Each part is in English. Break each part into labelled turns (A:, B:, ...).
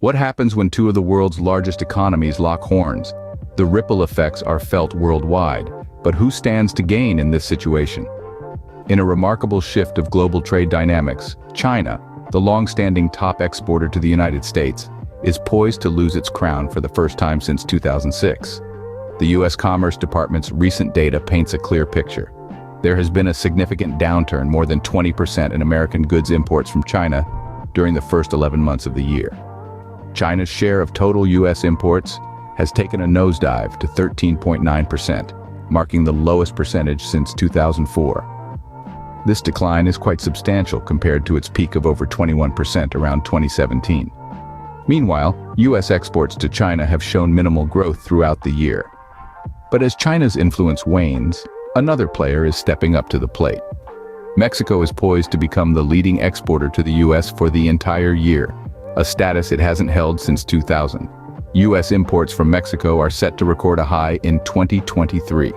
A: What happens when two of the world's largest economies lock horns? The ripple effects are felt worldwide, but who stands to gain in this situation? In a remarkable shift of global trade dynamics, China, the long-standing top exporter to the United States, is poised to lose its crown for the first time since 2006. The U.S. Commerce Department's recent data paints a clear picture. There has been a significant downturn, more than 20% in American goods imports from China during the first 11 months of the year. China's share of total U.S. imports has taken a nosedive to 13.9%, marking the lowest percentage since 2004. This decline is quite substantial compared to its peak of over 21% around 2017. Meanwhile, U.S. exports to China have shown minimal growth throughout the year. But as China's influence wanes, another player is stepping up to the plate. Mexico is poised to become the leading exporter to the U.S. for the entire year, a status it hasn't held since 2000. U.S. imports from Mexico are set to record a high in 2023,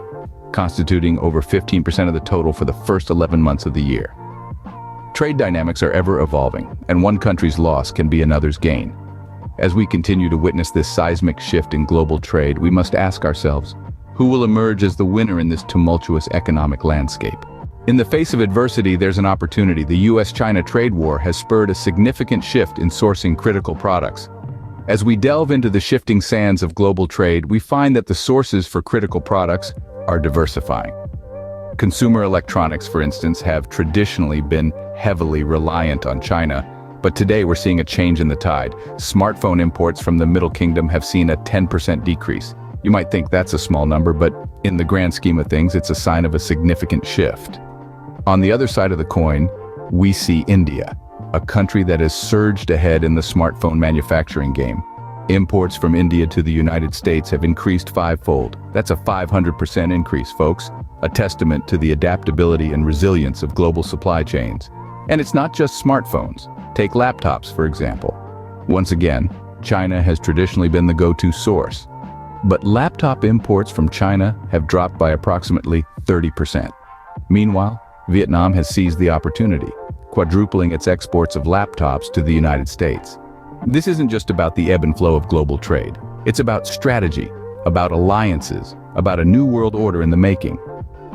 A: constituting over 15% of the total for the first 11 months of the year. Trade dynamics are ever evolving, and one country's loss can be another's gain. As we continue to witness this seismic shift in global trade, we must ask ourselves, who will emerge as the winner in this tumultuous economic landscape? In the face of adversity, there's an opportunity. The U.S.-China trade war has spurred a significant shift in sourcing critical products. As we delve into the shifting sands of global trade, we find that the sources for critical products are diversifying. Consumer electronics, for instance, have traditionally been heavily reliant on China, but today we're seeing a change in the tide. Smartphone imports from the Middle Kingdom have seen a 10% decrease. You might think that's a small number, but in the grand scheme of things, it's a sign of a significant shift. On the other side of the coin, we see India, a country that has surged ahead in the smartphone manufacturing game. Imports from India to the United States have increased fivefold. That's a 500% increase, folks, a testament to the adaptability and resilience of global supply chains. And it's not just smartphones. Take laptops, for example. Once again, China has traditionally been the go-to source. But laptop imports from China have dropped by approximately 30%. Meanwhile, Vietnam has seized the opportunity, quadrupling its exports of laptops to the United States. This isn't just about the ebb and flow of global trade. It's about strategy, about alliances, about a new world order in the making.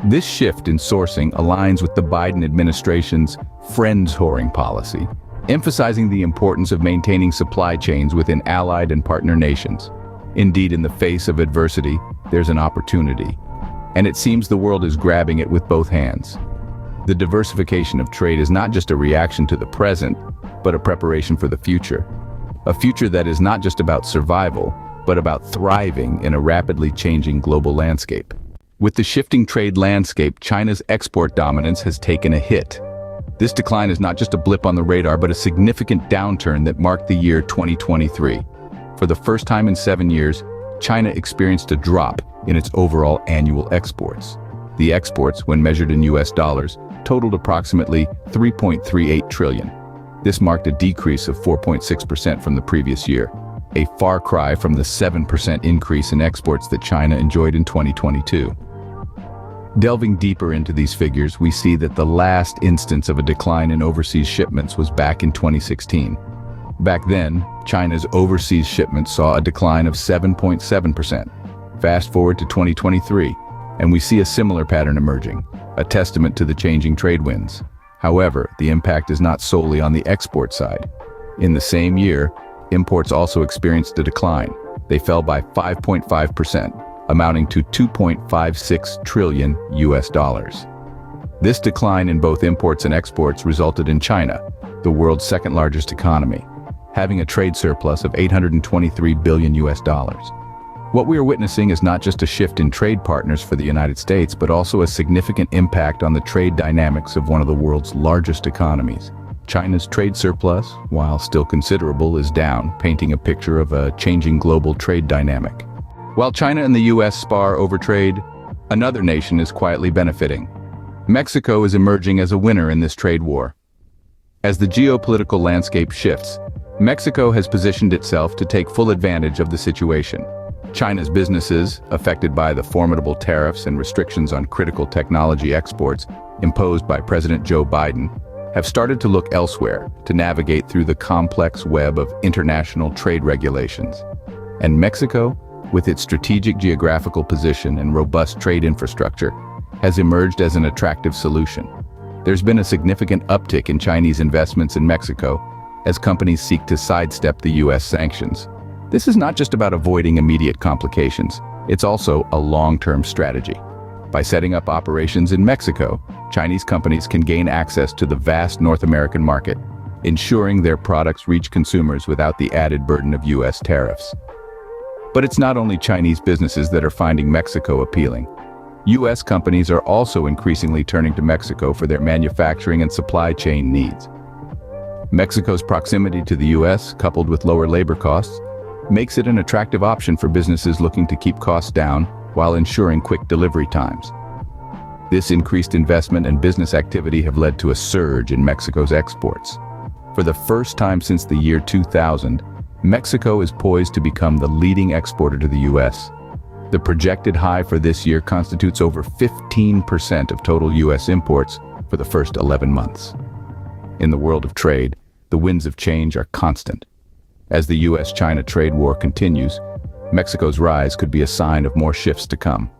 A: This shift in sourcing aligns with the Biden administration's friends-whoring policy, emphasizing the importance of maintaining supply chains within allied and partner nations. Indeed, in the face of adversity, there's an opportunity, and it seems the world is grabbing it with both hands. The diversification of trade is not just a reaction to the present, but a preparation for the future. A future that is not just about survival, but about thriving in a rapidly changing global landscape. With the shifting trade landscape, China's export dominance has taken a hit. This decline is not just a blip on the radar, but a significant downturn that marked the year 2023. For the first time in 7 years, China experienced a drop in its overall annual exports. The exports, when measured in US dollars, totaled approximately $3.38 trillion. This marked a decrease of 4.6% from the previous year, a far cry from the 7% increase in exports that China enjoyed in 2022. Delving deeper into these figures, we see that the last instance of a decline in overseas shipments was back in 2016. Back then, China's overseas shipments saw a decline of 7.7%. Fast forward to 2023, and we see a similar pattern emerging, a testament to the changing trade winds. However, the impact is not solely on the export side. In the same year, imports also experienced a decline. They fell by 5.5%, amounting to $2.56 trillion US dollars. This decline in both imports and exports resulted in China, the world's second largest economy, having a trade surplus of $823 billion US dollars. What we are witnessing is not just a shift in trade partners for the United States, but also a significant impact on the trade dynamics of one of the world's largest economies. China's trade surplus, while still considerable, is down, painting a picture of a changing global trade dynamic. While China and the U.S. spar over trade, another nation is quietly benefiting. Mexico is emerging as a winner in this trade war. As the geopolitical landscape shifts, Mexico has positioned itself to take full advantage of the situation. China's businesses, affected by the formidable tariffs and restrictions on critical technology exports imposed by President Joe Biden, have started to look elsewhere to navigate through the complex web of international trade regulations. And Mexico, with its strategic geographical position and robust trade infrastructure, has emerged as an attractive solution. There's been a significant uptick in Chinese investments in Mexico as companies seek to sidestep the U.S. sanctions. This is not just about avoiding immediate complications, it's also a long-term strategy. By setting up operations in Mexico, Chinese companies can gain access to the vast North American market, ensuring their products reach consumers without the added burden of U.S. tariffs. But it's not only Chinese businesses that are finding Mexico appealing. U.S. companies are also increasingly turning to Mexico for their manufacturing and supply chain needs. Mexico's proximity to the U.S., coupled with lower labor costs, makes it an attractive option for businesses looking to keep costs down while ensuring quick delivery times. This increased investment and business activity have led to a surge in Mexico's exports. For the first time since the year 2000, Mexico is poised to become the leading exporter to the U.S. The projected high for this year constitutes over 15% of total U.S. imports for the first 11 months. In the world of trade, the winds of change are constant. As the U.S.-China trade war continues, Mexico's rise could be a sign of more shifts to come.